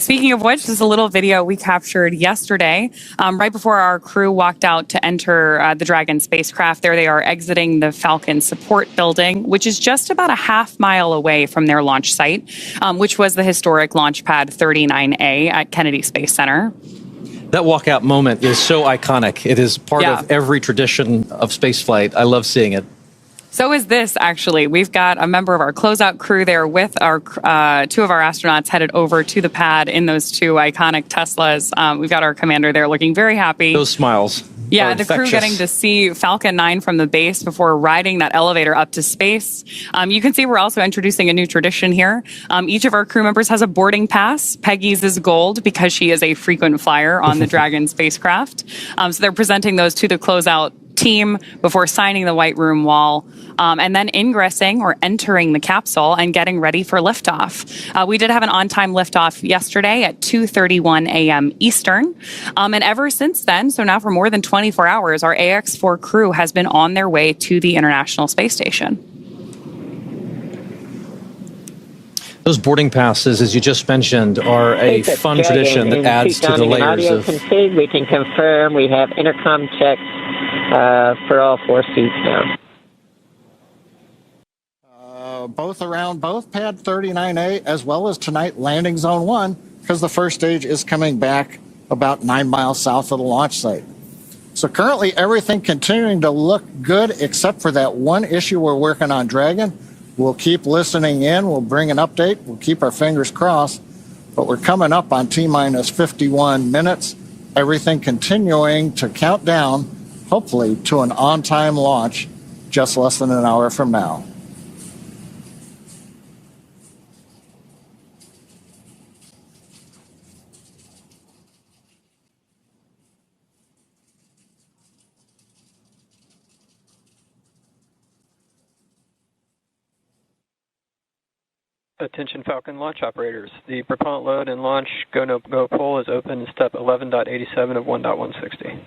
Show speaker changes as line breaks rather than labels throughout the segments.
Speaking of which, this is a little video we captured yesterday, right before our crew walked out to enter the Dragon spacecraft. There they are exiting the Falcon support building, which is just about a half-mile away from their launch site, which was the historic Launch Pad 39A at Kennedy Space Center.
That walkout moment is so iconic. It is part of every tradition of spaceflight. I love seeing it.
So is this, actually. We've got a member of our closeout crew there with our two of our astronauts headed over to the pad in those two iconic Teslas. We've got our commander there looking very happy.
Those smiles.
Yeah, the crew getting to see Falcon 9 from the base before riding that elevator up to space. You can see we're also introducing a new tradition here. Each of our crew members has a boarding pass. Peggy's is gold because she is a frequent flyer on the Dragon spacecraft. So they're presenting those to the closeout team before signing the white room wall, and then ingressing or entering the capsule and getting ready for liftoff. We did have an on-time liftoff yesterday at 2:31 a.m. Eastern, and ever since then, so now for more than 24 hours, our AX-4 crew has been on their way to the International Space Station.
Those boarding passes, as you just mentioned, are a fun tradition that adds to the layers of...
Config, we can confirm we have intercom checks for all 4 seats now.
Both around both Pad 39A as well as tonight landing zone 1, because the first stage is coming back about 9 miles south of the launch site. So currently everything continuing to look good except for that one issue we're working on Dragon. We'll keep listening in. We'll bring an update. We'll keep our fingers crossed. But we're coming up on T-minus 51 minutes. Everything continuing to count down, hopefully, to an on-time launch just less than an hour from now.
Attention Falcon launch operators. The propellant load and launch go-no-go pull is open in step 11.87 of 1.160.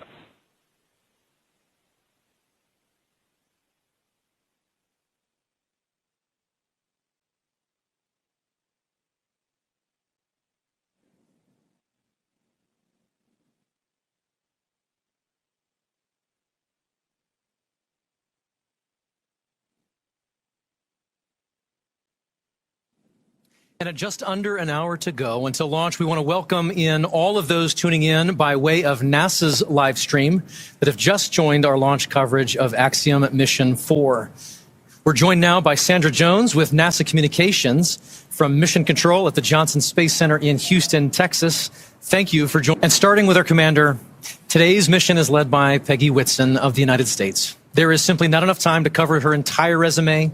And at just under an hour to go until launch, we want to welcome in all of those tuning in by way of NASA's live stream that have just joined our launch coverage of Axiom Mission 4. We're joined now by Sandra Jones with NASA Communications from Mission Control at the Johnson Space Center in Houston, Texas. Thank you for joining. And starting with our commander, today's mission is led by Peggy Whitson of the United States. There is simply not enough time to cover her entire resume,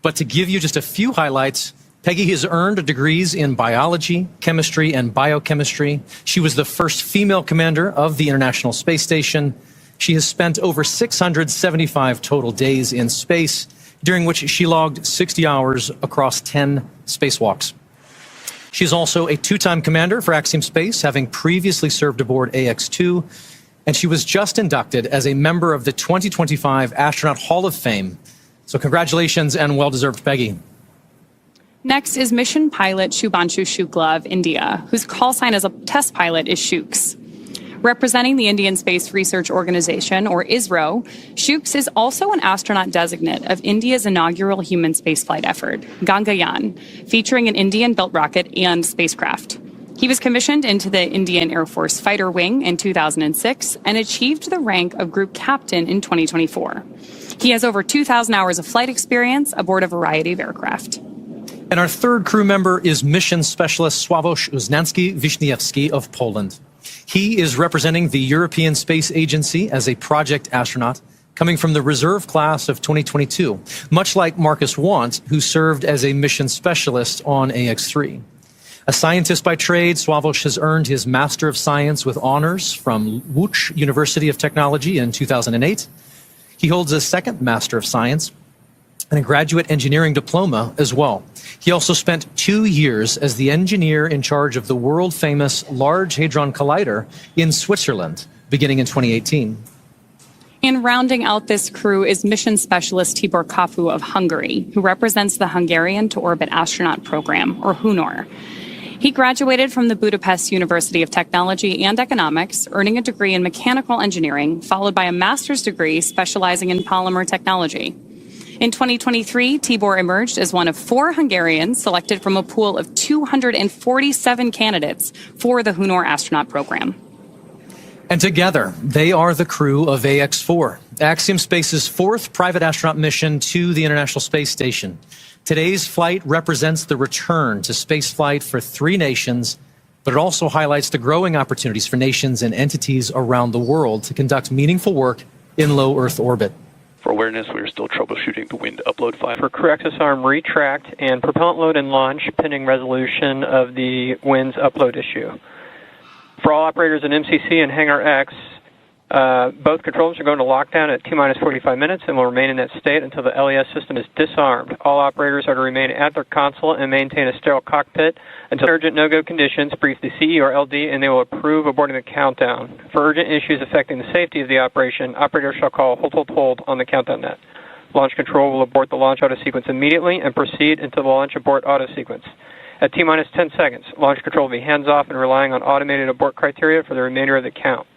but to give you just a few highlights, Peggy has earned degrees in biology, chemistry, and biochemistry. She was the first female commander of the International Space Station. She has spent over 675 total days in space, during which she logged 60 hours across 10 spacewalks. She is also a 2-time commander for Axiom Space, having previously served aboard AX-2, and she was just inducted as a member of the 2025 Astronaut Hall of Fame. So congratulations and well-deserved, Peggy.
Next is mission pilot Shubhanshu Shukla of India, whose call sign as a test pilot is Shooks. Representing the Indian Space Research Organization, or ISRO, Shooks is also an astronaut designate of India's inaugural human spaceflight effort, Gangayaan, featuring an Indian-built rocket and spacecraft. He was commissioned into the Indian Air Force Fighter Wing in 2006 and achieved the rank of Group Captain in 2024. He has over 2,000 hours of flight experience aboard a variety of aircraft.
And our third crew member is Mission Specialist Sławomir Uznanski-Wiśniewski of Poland. He is representing the European Space Agency as a project astronaut, coming from the reserve class of 2022, much like Marcus Want, who served as a mission specialist on AX-3. A scientist by trade, Sławomir has earned his Master of Science with honors from Łódź University of Technology in 2008. He holds a second Master of Science and a graduate engineering diploma as well. He also spent 2 years as the engineer in charge of the world-famous Large Hadron Collider in Switzerland, beginning in 2018.
And rounding out this crew is mission specialist Tibor Kapu of Hungary, who represents the Hungarian To Orbit Astronaut Program, or HUNOR. He graduated from the Budapest University of Technology and Economics, earning a degree in mechanical engineering, followed by a master's degree specializing in polymer technology. In 2023, Tibor emerged as one of 4 Hungarians selected from a pool of 247 candidates for the Hunor astronaut program.
And together, they are the crew of AX-4, Axiom Space's 4th private astronaut mission to the International Space Station. Today's flight represents the return to spaceflight for 3 nations, but it also highlights the growing opportunities for nations and entities around the world to conduct meaningful work in low Earth orbit.
For awareness, we are still troubleshooting the wind upload file. For crew access arm retract and propellant load and launch, pending resolution of the wind's upload issue. For all operators in MCC and Hangar X, both controls are going to lockdown at T-minus 45 minutes and will remain in that state until the LES system is disarmed. All operators are to remain at their console and maintain a sterile cockpit until urgent no-go conditions, brief the CE or LD, and they will approve aborting the countdown. For urgent issues affecting the safety of the operation, operators shall call hold on the countdown net. Launch control will abort the launch auto sequence immediately and proceed until the launch abort auto sequence. At T-minus 10 seconds, launch control will be hands-off and relying on automated abort criteria for the remainder of the count.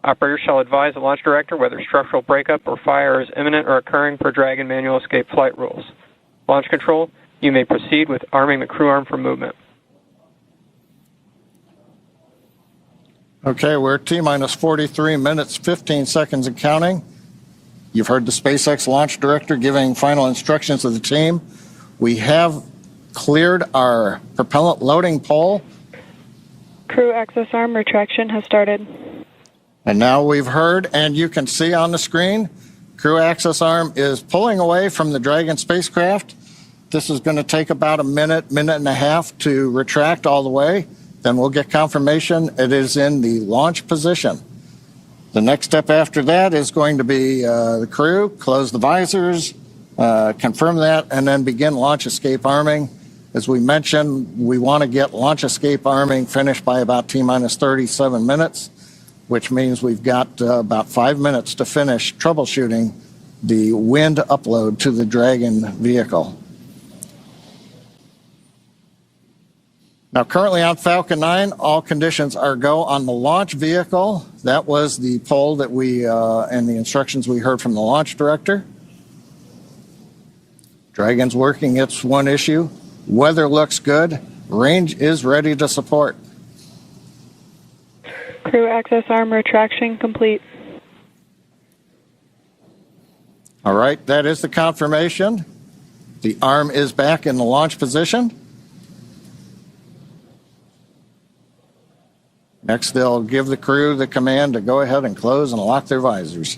Operators shall advise the launch director whether structural breakup or fire is imminent or occurring per Dragon manual escape flight rules. Launch control, you may proceed with arming the crew arm for movement.
Okay, we're at T-minus 43 minutes, 15 seconds and counting. You've heard the SpaceX launch director giving final instructions to the team. We have cleared our propellant loading pole.
Crew access arm retraction has started.
And now we've heard, and you can see on the screen, crew access arm is pulling away from the Dragon spacecraft. This is going to take about a minute, minute and a half to retract all the way. Then we'll get confirmation it is in the launch position. The next step after that is going to be the crew, close the visors, confirm that, and then begin launch escape arming. As we mentioned, we want to get launch escape arming finished by about T-minus 37 minutes. Which means we've got about 5 minutes to finish troubleshooting the wind upload to the Dragon vehicle. Now, currently on Falcon 9, all conditions are go on the launch vehicle. That was the poll that we and the instructions we heard from the launch director. Dragon's working its one issue. Weather looks good. Range is ready to support.
Crew access arm retraction complete.
All right, that is the confirmation. The arm is back in the launch position. Next, they'll give the crew the command to go ahead and close and lock their visors.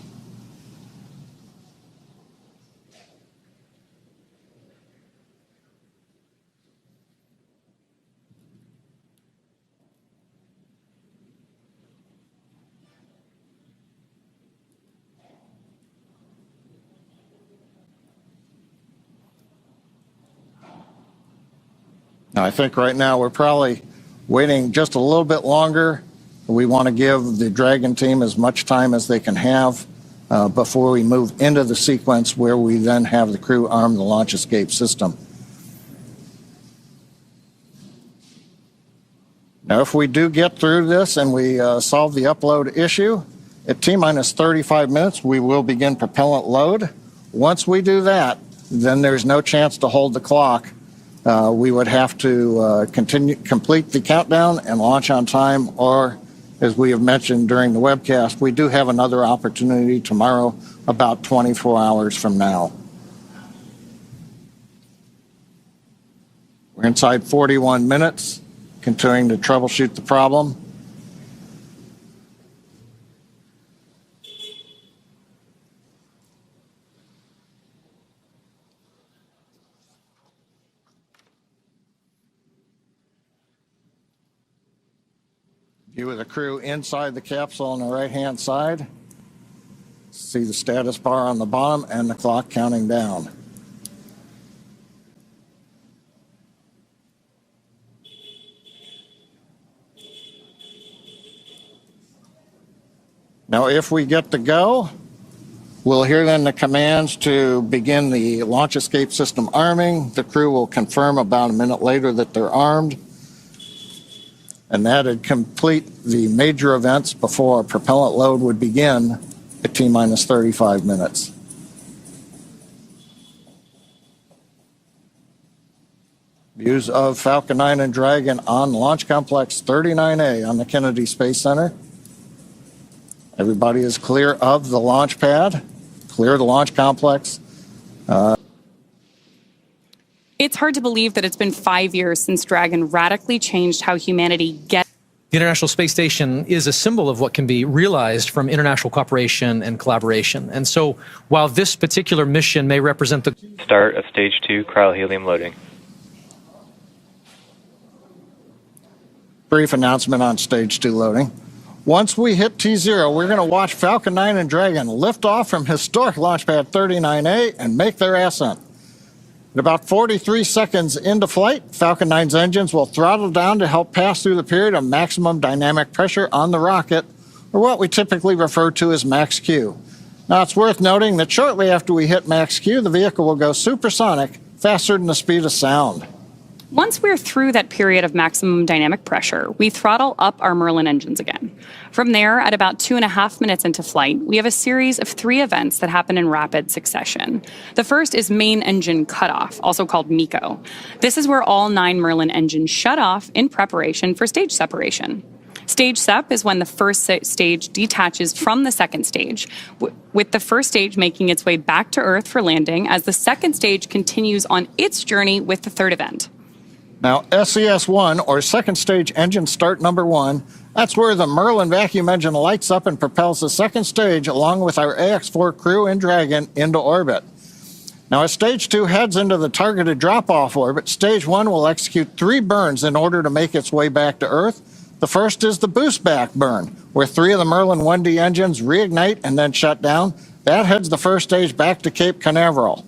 Now, I think right now we're probably waiting just a little bit longer. We want to give the Dragon team as much time as they can have before we move into the sequence where we then have the crew arm the launch escape system. Now, if we do get through this and we solve the upload issue, at T-minus 35 minutes, we will begin propellant load. Once we do that, then there's no chance to hold the clock. We would have to complete the countdown and launch on time, or as we have mentioned during the webcast, we do have another opportunity tomorrow about 24 hours from now. We're inside 41 minutes, continuing to troubleshoot the problem. View of the crew inside the capsule on the right-hand side. See the status bar on the bottom and the clock counting down. Now, if we get to go, we'll hear then the commands to begin the launch escape system arming. The crew will confirm about a minute later that they're armed. and that'd complete the major events before propellant load would begin at T-minus 35 minutes. Views of Falcon 9 and Dragon on Launch Complex 39A on the Kennedy Space Center. Everybody is clear of the launch pad, clear of the launch complex.
It's hard to believe that it's been 5 years since Dragon radically changed how humanity gets.
The International Space Station is a symbol of what can be realized from international cooperation and collaboration. And so while this particular mission may represent the
start of Stage 2 cryohelium loading.
Brief announcement on Stage 2 loading. Once we hit T0, we're going to watch Falcon 9 and Dragon lift off from historic launch pad 39A and make their ascent. At about 43 seconds into flight, Falcon 9's engines will throttle down to help pass through the period of maximum dynamic pressure on the rocket, or what we typically refer to as max Q. Now, it's worth noting that shortly after we hit max Q, the vehicle will go supersonic, faster than the speed of sound.
Once we're through that period of maximum dynamic pressure, we throttle up our Merlin engines again. From there, at about 2.5 minutes into flight, we have a series of 3 events that happen in rapid succession. The first is main engine cutoff, also called MECO. This is where all 9 Merlin engines shut off in preparation for stage separation. Stage sep is when the first stage detaches from the second stage, with the first stage making its way back to Earth for landing as the second stage continues on its journey with the third event.
Now, SES-1, or second stage engine start number 1, that's where the Merlin vacuum engine lights up and propels the second stage along with our AX-4 crew and Dragon into orbit. Now, as Stage 2 heads into the targeted drop-off orbit, Stage 1 will execute 3 burns in order to make its way back to Earth. The first is the boost back burn, where 3 of the Merlin 1D engines reignite and then shut down. That heads the first stage back to Cape Canaveral.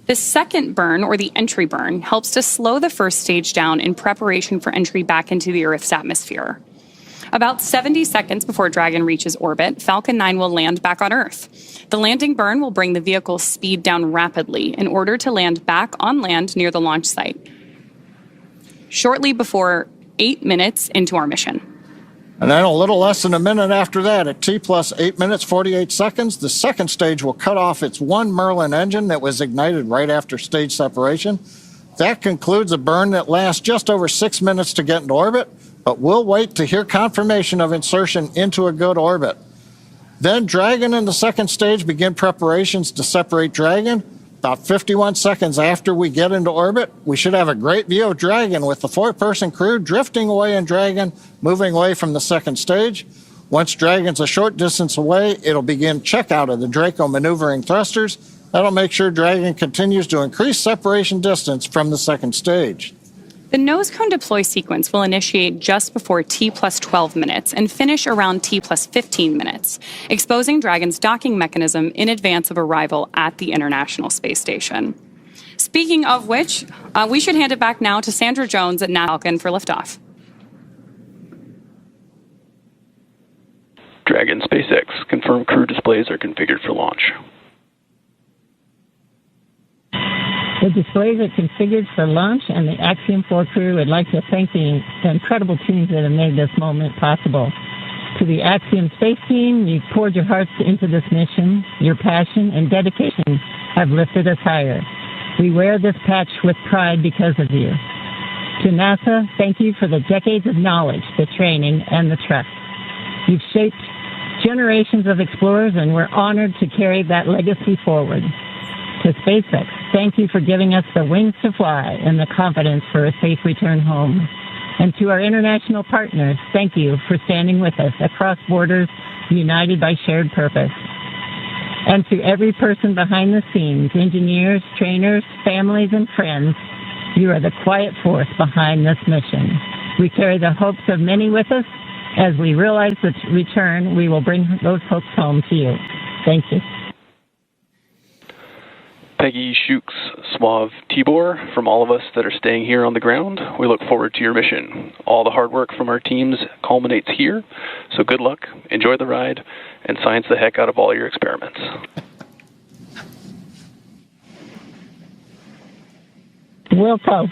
The second burn, or the entry burn, helps to slow the first stage down in preparation for entry back into the Earth's atmosphere. About 70 seconds before Dragon reaches orbit, Falcon 9 will land back on Earth. The landing burn will bring the vehicle's speed down rapidly in order to land back on land near the launch site, shortly before 8 minutes into our mission.
And then a little less than a minute after that, at T plus 8 minutes, 48 seconds, the second stage will cut off its 1 Merlin engine that was ignited right after stage separation. That concludes a burn that lasts just over 6 minutes to get into orbit, but we'll wait to hear confirmation of insertion into a good orbit. Then Dragon and the second stage begin preparations to separate Dragon. About 51 seconds after we get into orbit, we should have a great view of Dragon with the 4-person crew drifting away in Dragon, moving away from the second stage. Once Dragon's a short distance away, it'll begin checkout of the Draco maneuvering thrusters. That'll make sure Dragon continues to increase separation distance from the second stage.
The nose cone deploy sequence will initiate just before T plus 12 minutes and finish around T plus 15 minutes, exposing Dragon's docking mechanism in advance of arrival at the International Space Station. Speaking of which, we should hand it back now to Sandra Jones at NASA Falcon for liftoff.
Dragon SpaceX, confirmed crew displays are configured for launch.
The displays are configured for launch, and the Axiom 4 crew would like to thank the incredible teams that have made this moment possible. To the Axiom space team, you've poured your hearts into this mission. Your passion and dedication have lifted us higher. We wear this patch with pride because of you. To NASA, thank you for the decades of knowledge, the training, and the trust. You've shaped generations of explorers, and we're honored to carry that legacy forward. To SpaceX, thank you for giving us the wings to fly and the confidence for a safe return home. And to our international partners, thank you for standing with us across borders, united by shared purpose. And to every person behind the scenes, engineers, trainers, families, and friends, you are the quiet force behind this mission. We carry the hopes of many with us. As we realize the return, we will bring those hopes home to you. Thank you.
Peggy, Shooks, Suave, Tibor, from all of us that are staying here on the ground, we look forward to your mission. All the hard work from our teams culminates here, so good luck, enjoy the ride, and science the heck out of all your experiments.
Wilco.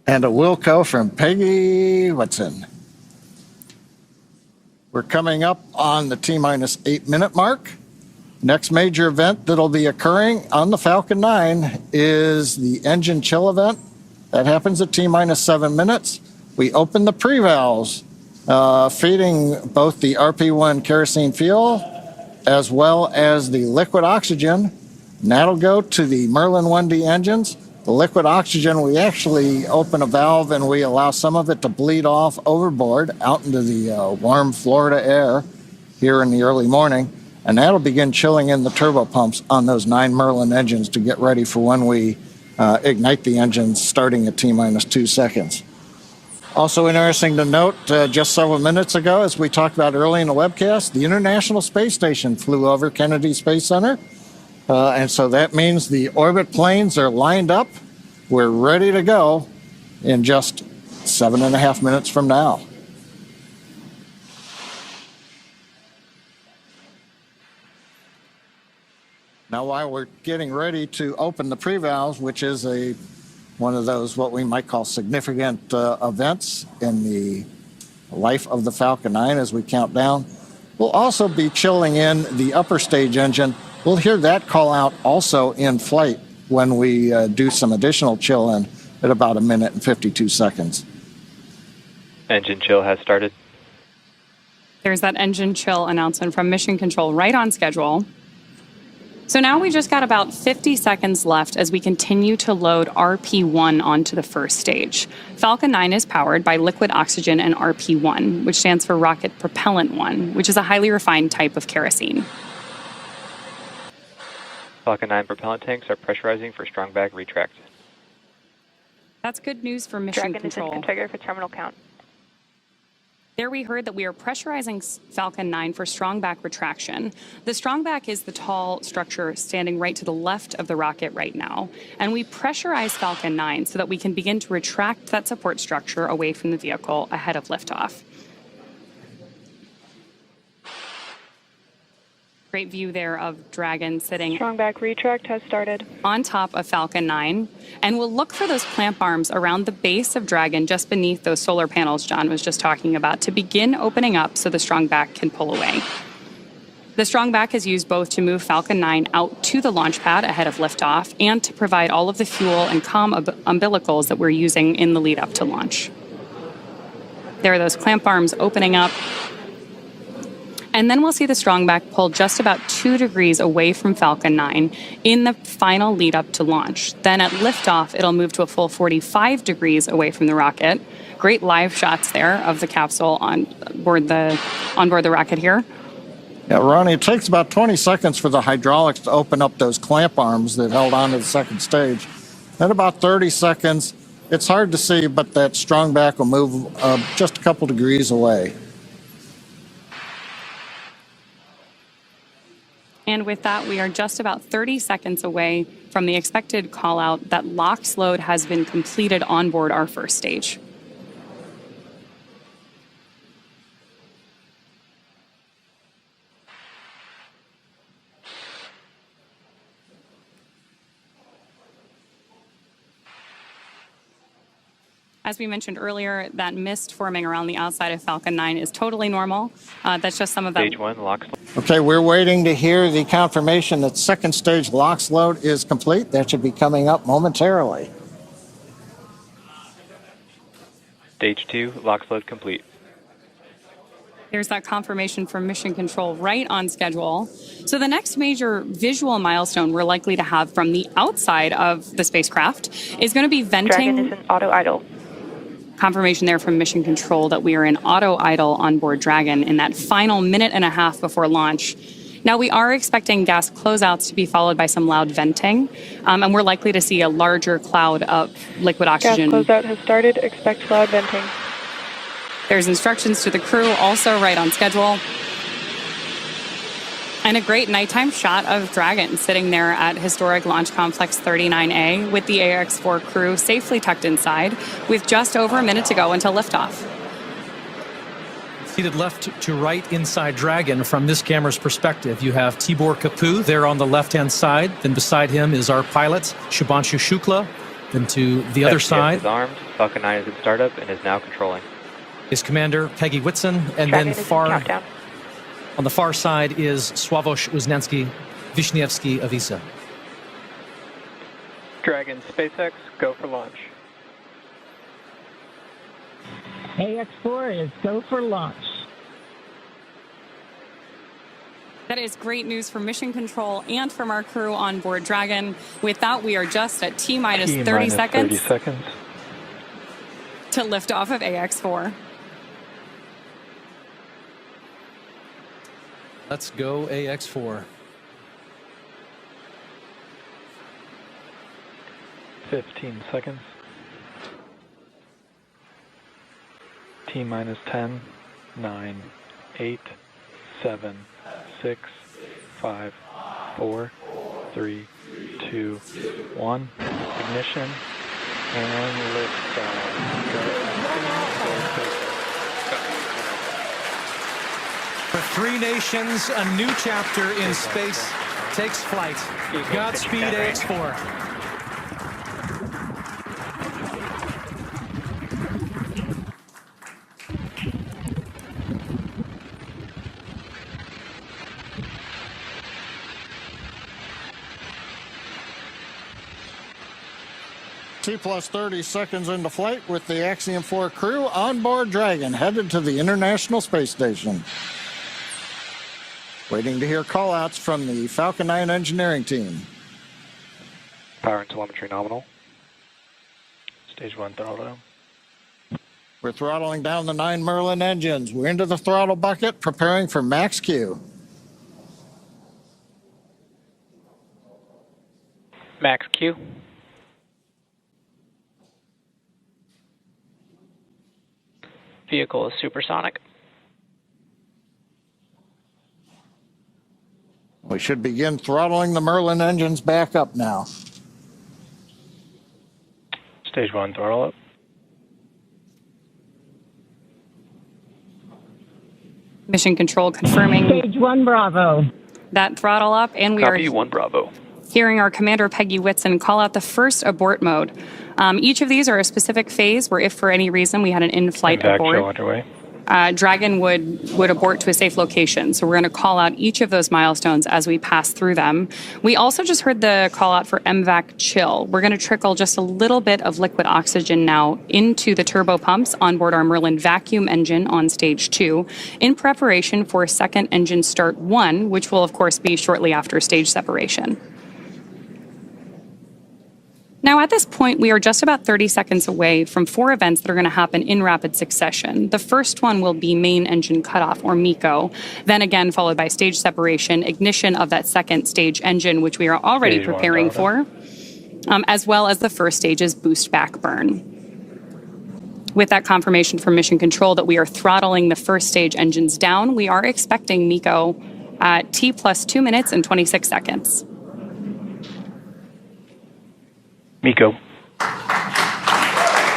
And a Wilco from Peggy Whitson. We're coming up on the T-minus 8-minute mark. Next major event that'll be occurring on the Falcon 9 is the engine chill event. That happens at T-minus 7 minutes. We open the pre-valves, feeding both the RP1 kerosene fuel as well as the liquid oxygen. And that'll go to the Merlin 1D engines. The liquid oxygen, we actually open a valve and we allow some of it to bleed off overboard out into the warm Florida air here in the early morning. And that'll begin chilling in the turbo pumps on those 9 Merlin engines to get ready for when we ignite the engines starting at T-minus 2 seconds. Also interesting to note, just several minutes ago, as we talked about early in the webcast, the International Space Station flew over Kennedy Space Center. And so that means the orbit planes are lined up. We're ready to go in just 7.5 minutes from now. Now, while we're getting ready to open the pre-valves, which is one of those what we might call significant events in the life of the Falcon 9 as we count down, we'll also be chilling in the upper stage engine. We'll hear that call out also in flight when we do some additional chill in at about 1 minute and 52 seconds.
Engine chill has started.
There's that engine chill announcement from Mission Control right on schedule. So now we just got about 50 seconds left as we continue to load RP1 onto the first stage. Falcon 9 is powered by liquid oxygen and RP1, which stands for Rocket Propellant 1, which is a highly refined type of kerosene.
Falcon 9 propellant tanks are pressurizing for strong back retract.
That's good news for Mission Control.
Dragon is configured for terminal count.
There we heard that we are pressurizing Falcon 9 for strong back retraction. The strong back is the tall structure standing right to the left of the rocket right now. And we pressurize Falcon 9 so that we can begin to retract that support structure away from the vehicle ahead of liftoff. Great view there of Dragon sitting
Strong back retract has started.
on top of Falcon 9. And we'll look for those clamp arms around the base of Dragon just beneath those solar panels John was just talking about to begin opening up so the strong back can pull away. The strong back is used both to move Falcon 9 out to the launch pad ahead of liftoff and to provide all of the fuel and comm umbilicals that we're using in the lead up to launch. There are those clamp arms opening up. And then we'll see the strong back pull just about 2 degrees away from Falcon 9 in the final lead up to launch. Then at liftoff, it'll move to a full 45 degrees away from the rocket. Great live shots there of the capsule on board the rocket here.
Yeah, Ronnie, it takes about 20 seconds for the hydraulics to open up those clamp arms that held on to the second stage. At about 30 seconds, it's hard to see, but that strong back will move just a couple degrees away.
And with that, we are just about 30 seconds away from the expected call out that LOX load has been completed on board our first stage. As we mentioned earlier, that mist forming around the outside of Falcon 9 is totally normal. That's just some of that.
Stage 1, LOX.
Okay, we're waiting to hear the confirmation that second stage LOX load is complete. That should be coming up momentarily.
Stage 2, LOX load complete.
There's that confirmation from Mission Control right on schedule. So the next major visual milestone we're likely to have from the outside of the spacecraft is going to be venting.
Dragon is in auto idle.
Confirmation there from Mission Control that we are in auto idle on board Dragon in that final minute and a half before launch. Now, we are expecting gas closeouts to be followed by some loud venting, and we're likely to see a larger cloud of liquid oxygen.
Gas closeout has started. Expect loud venting.
There's instructions to the crew, also right on schedule. And a great nighttime shot of Dragon sitting there at historic Launch Complex 39A with the AX-4 crew safely tucked inside with just over a minute to go until liftoff.
Seated left to right inside Dragon from this camera's perspective, you have Tibor Kapu there on the left-hand side. Then beside him is our pilot, Shubhanshu Shukla. Then to the other
FTS
side
is armed. Falcon 9 is in startup and is now controlling.
is Commander Peggy Whitson, and
Dragon
then
is in
far
countdown.
on the far side is Sławosz Wisniewski of ESA.
Dragon SpaceX, go for launch.
AX4 is go for launch.
That is great news for mission control and from our crew on board Dragon. With that, we are just at T-minus 30 seconds to lift off of AX4.
Let's go AX4.
15 seconds. T-minus 10, 9, 8, 7, 6, 5, 4, 3, 2, 1. Ignition and liftoff.
For three nations, a new chapter in space takes flight. Godspeed, AX4.
T plus 30 seconds into flight with the Axiom 4 crew on board Dragon, headed to the International Space Station. Waiting to hear call-outs from the Falcon 9 engineering team.
Power and telemetry nominal. Stage 1 throttle down.
We're throttling down the 9 Merlin engines. We're into the throttle bucket, preparing for max Q.
Max Q. Vehicle is supersonic.
We should begin throttling the Merlin engines back up now.
Stage 1 throttle up.
Mission control confirming
Stage 1 Bravo.
that throttle up, and we
Copy
are
1 Bravo.
hearing our Commander Peggy Whitson call out the first abort mode. Each of these are a specific phase where if for any reason we had an in-flight
Back
abort,
show underway.
Dragon would abort to a safe location. So we're going to call out each of those milestones as we pass through them. We also just heard the call out for MVAC chill. We're going to trickle just a little bit of liquid oxygen now into the turbo pumps on board our Merlin vacuum engine on stage 2 in preparation for second engine start 1, which will of course be shortly after stage separation. Now, at this point, we are just about 30 seconds away from 4 events that are going to happen in rapid succession. The first one will be main engine cutoff, or MECO, then again followed by stage separation, ignition of that second stage engine, which we are already
Stage 1
preparing for, as well as the first stage's boost back burn. With that confirmation from Mission Control that we are throttling the first stage engines down, we are expecting MECO at T plus 2 minutes and 26 seconds.
MECO.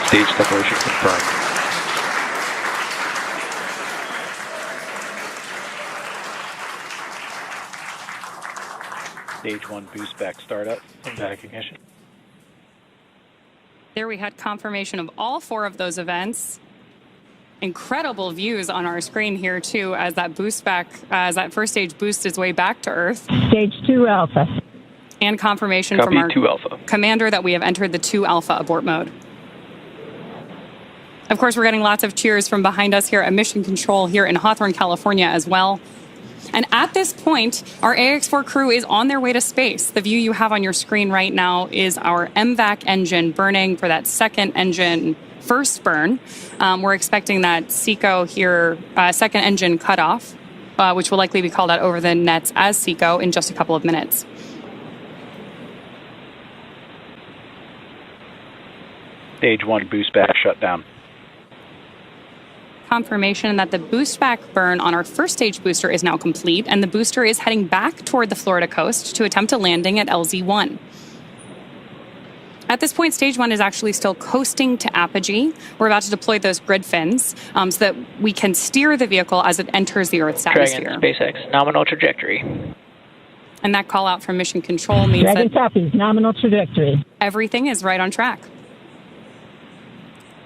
Stage separation confirmed. Stage 1 boost back startup and back ignition.
There we had confirmation of all 4 of those events. Incredible views on our screen here too, as that that first stage boosts its way back to Earth.
Stage 2 Alpha.
And confirmation
Copy
from our
2 Alpha.
commander that we have entered the 2 Alpha abort mode. Of course, we're getting lots of cheers from behind us here at Mission Control here in Hawthorne, California as well. And at this point, our AX4 crew is on their way to space. The view you have on your screen right now is our MVAC engine burning for that second engine first burn. We're expecting that SECO here, second engine cutoff, which will likely be called out over the nets as SECO in just a couple of minutes.
Stage 1 boost back shut down.
Confirmation that the boost back burn on our first stage booster is now complete, and the booster is heading back toward the Florida coast to attempt a landing at LZ1. At this point, stage 1 is actually still coasting to apogee. We're about to deploy those grid fins so that we can steer the vehicle as it enters the Earth's atmosphere.
Dragon SpaceX, nominal trajectory.
And that call out from Mission Control means
Dragon
that
copies, nominal trajectory.
everything is right on track.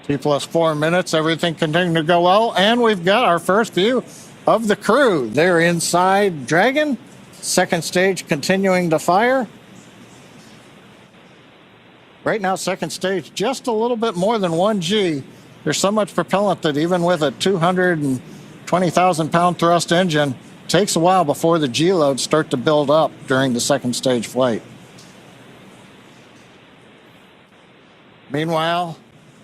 T plus 4 minutes, everything continuing to go well, and we've got our first view of the crew. They're inside Dragon, second stage continuing to fire. Right now, second stage, just a little bit more than 1G. There's so much propellant that even with a 220,000-pound thrust engine, it takes a while before the G loads start to build up during the second stage flight. Meanwhile,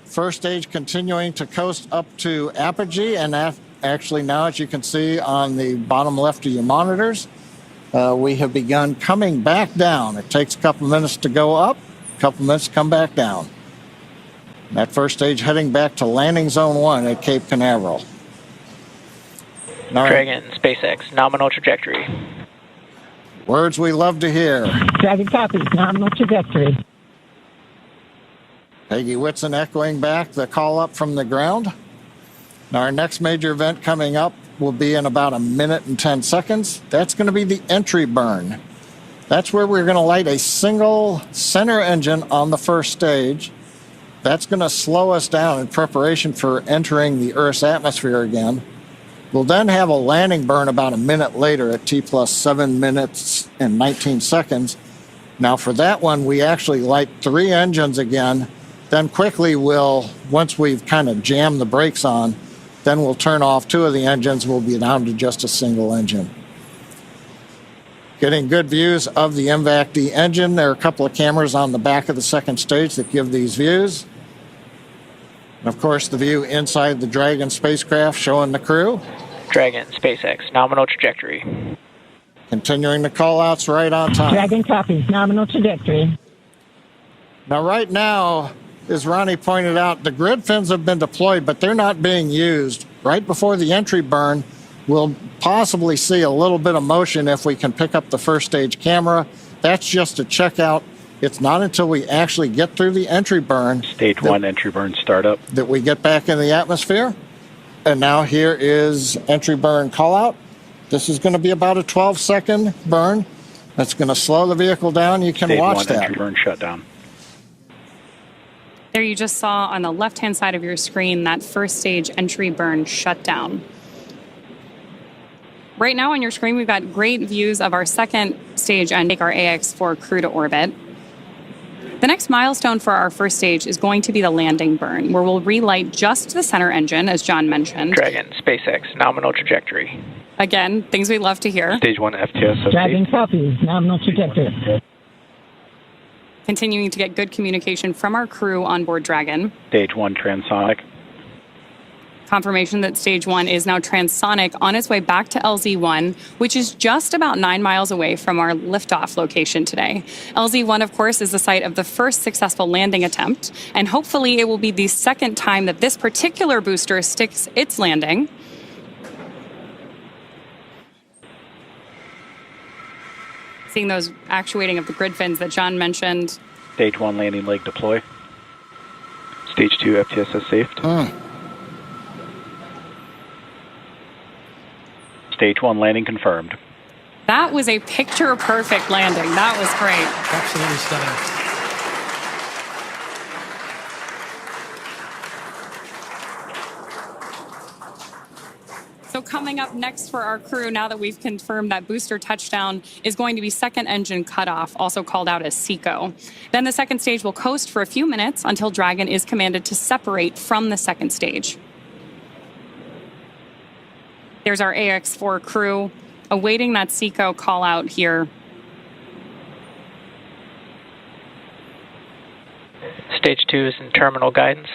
first stage continuing to coast up to apogee, and actually now, as you can see on the bottom left of your monitors, we have begun coming back down. It takes a couple minutes to go up, a couple minutes to come back down. That first stage heading back to landing zone 1 at Cape Canaveral. All right.
Dragon, SpaceX, nominal trajectory.
Words we love to hear.
Dragon copies, nominal trajectory.
Peggy Whitson echoing back the call up from the ground. Now our next major event coming up will be in about 1 minute and 10 seconds. That's going to be the entry burn. That's where we're going to light a single center engine on the first stage. That's going to slow us down in preparation for entering the Earth's atmosphere again. We'll then have a landing burn about 1 minute later at T plus 7 minutes and 19 seconds. Now for that one, we actually light 3 engines again. Then quickly once we've kind of jammed the brakes on, then we'll turn off 2 of the engines. We'll be down to just a single engine. Getting good views of the MVAC-D engine. There are a couple of cameras on the back of the second stage that give these views. And of course, the view inside the Dragon spacecraft showing the crew.
Dragon, SpaceX, nominal trajectory.
Continuing the call-outs right on time.
Dragon copies, nominal trajectory.
Now, right now, as Ronnie pointed out, the grid fins have been deployed, but they're not being used. Right before the entry burn, we'll possibly see a little bit of motion if we can pick up the first stage camera. That's just to check out. It's not until we actually get through the entry burn.
Stage 1 entry burn startup.
That we get back in the atmosphere. And now here is entry burn call out. This is going to be about a 12-second burn. That's going to slow the vehicle down. You can
Stage
watch
1
that.
entry burn shutdown.
There you just saw on the left-hand side of your screen that first stage entry burn shutdown. Right now on your screen, we've got great views of our second stage and take our AX4 crew to orbit. The next milestone for our first stage is going to be the landing burn, where we'll relight just the center engine, as John mentioned.
Dragon, SpaceX, nominal trajectory.
Again, things we love to hear.
Stage 1 FTS.
Dragon copies, nominal trajectory.
Continuing to get good communication from our crew on board Dragon.
Stage 1 transonic.
Confirmation that stage 1 is now transonic on its way back to LZ1, which is just about 9 miles away from our liftoff location today. LZ1, of course, is the site of the first successful landing attempt, and hopefully it will be the second time that this particular booster sticks its landing. Seeing those actuating of the grid fins that John mentioned.
Stage 1 landing leg deploy. Stage 2 FTSS saved. Stage 1 landing confirmed.
That was a picture-perfect landing. That was great.
Absolutely stunning.
So coming up next for our crew, now that we've confirmed that booster touchdown, is going to be second engine cutoff, also called out as SECO. Then the second stage will coast for a few minutes until Dragon is commanded to separate from the second stage. There's our AX4 crew awaiting that SECO call out here.
Stage 2 is in terminal guidance.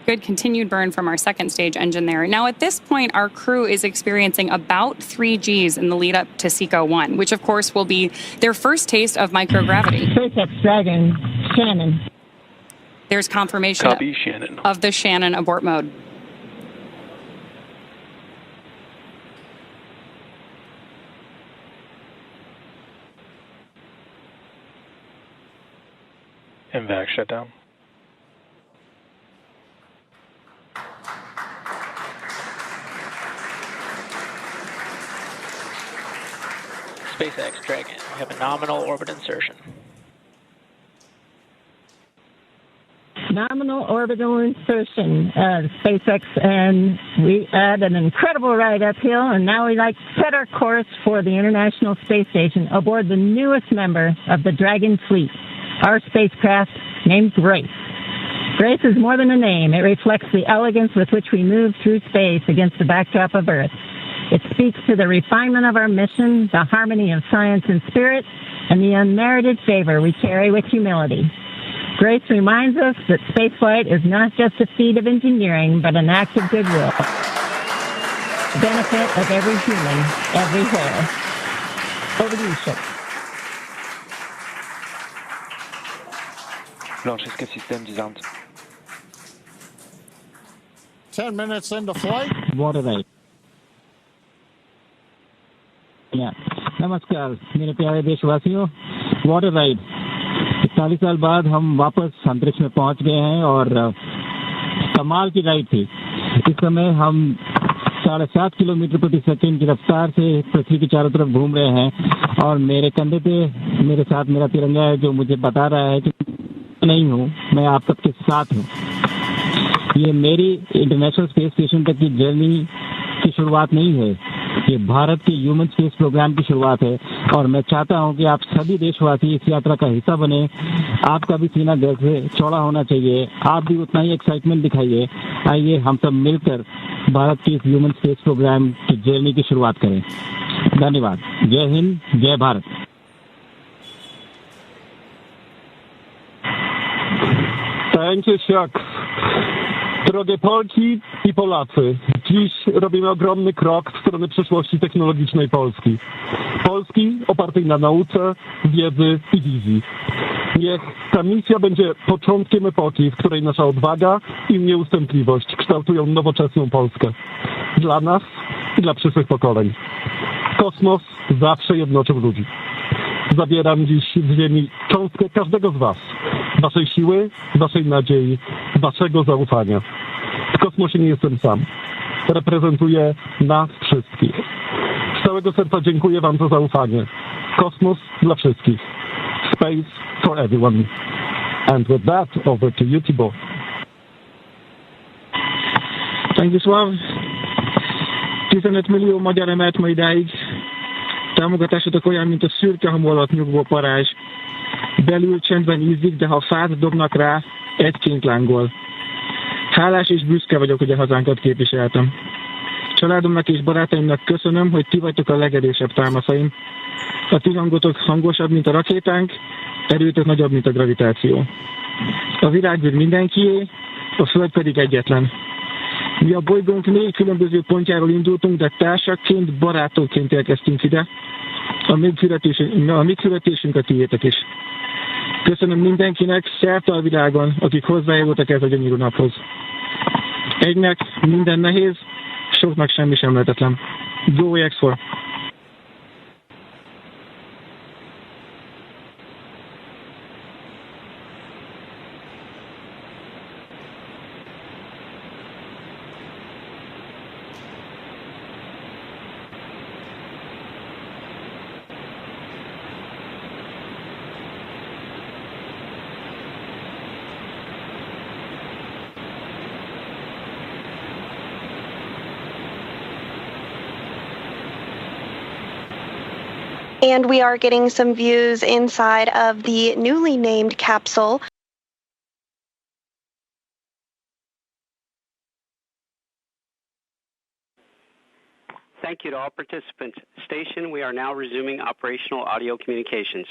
Good continued burn from our second stage engine there. Now at this point, our crew is experiencing about 3 Gs in the lead up to SECO 1, which of course will be their first taste of microgravity.
SpaceX Dragon, Shannon.
There's confirmation
Copy, Shannon.
of the Shannon abort mode.
MVAC shutdown.
SpaceX Dragon. We have a nominal orbit insertion.
Nominal orbital insertion, SpaceX, and we had an incredible ride uphill, and now we set our course for the International Space Station aboard the newest member of the Dragon fleet, our spacecraft named Grace. Grace is more than a name. It reflects the elegance with which we move through space against the backdrop of Earth. It speaks to the refinement of our mission, the harmony of science and spirit, and the unmerited favor we carry with humility. Grace reminds us that spaceflight is not just a feat of engineering, but an act of goodwill. The benefit of every human, everywhere. Over to you, Chip.
Launch escape system disarmed.
10 minutes into flight.
Water ride. नमस्कार मेरे प्यारे देशवासियों, water ride 40 साल बाद हम वापस अंतरिक्ष में पहुंच गए हैं और कमाल की राइड थी। इस समय हम 7.5 किलोमीटर प्रति सेकंड की रफ्तार से पृथ्वी के चारों तरफ घूम रहे हैं और मेरे कंधे पे मेरे साथ मेरा तिरंगा है जो मुझे बता रहा है कि नहीं हूँ, मैं आप सबके साथ हूँ। ये मेरी इंटरनेशनल स्पेस स्टेशन तक की जर्नी की शुरुआत नहीं है, ये भारत के ह्यूमन स्पेस प्रोग्राम की शुरुआत है और मैं चाहता हूं कि आप सभी देशवासी इस यात्रा का हिस्सा बने। आपका भी सीना गर्व से चौड़ा होना चाहिए, आप भी उतना ही एक्साइटमेंट दिखाइए। आइए हम सब मिलकर भारत के इस ह्यूमन स्पेस प्रोग्राम की जर्नी की शुरुआत करें। धन्यवाद। जय हिंद, जय Bharat.
Thank you, Chuck. Drogie Polki i Polacy, dziś robimy ogromny krok w stronę przyszłości technologicznej Polski. Polski opartej na nauce, wiedzy i wizji. Niech ta misja będzie początkiem epoki, w której nasza odwaga i nieustępliwość kształtują nowoczesną Polskę. Dla nas i dla przyszłych pokoleń. Kosmos zawsze jednoczył ludzi. Zabieram dziś z ziemi cząstkę każdego z was. Waszej siły, waszej nadziei, waszego zaufania. W kosmosie nie jestem sam. Reprezentuję nas wszystkich. Z całego serca dziękuję wam za zaufanie. Kosmos dla wszystkich. Space for everyone. And with that, over to you, Tibor.
Thank you, Sław. 15 millió magyar emelt ma idáig. Támogatásotok olyan, mint a szürke hamú alatt nyugvó parázs. Belül csendben ízik, de ha fát dobnak rá, egyként lángol. Hálás és büszke vagyok, hogy a hazánkat képviseltem. Családomnak és barátaimnak köszönöm, hogy ti vagytok a legerősebb támaszaim. A ti hangotok hangosabb, mint a rakétánk, erőtök nagyobb, mint a gravitáció. A világűr mindenkié, a Föld pedig egyetlen. Mi a bolygónk 4 különböző pontjáról indultunk, de társakként, barátokként érkeztünk ide. A mi küldetésünk a tiétek is. Köszönöm mindenkinek szerte a világon, akik hozzájárultak ez a gyönyörű naphoz. Egynek minden nehéz, soknak semmi sem lehetetlen. Go X4!
And we are getting some views inside of the newly named capsule.
Thank you to all participants. Station, we are now resuming operational audio communications.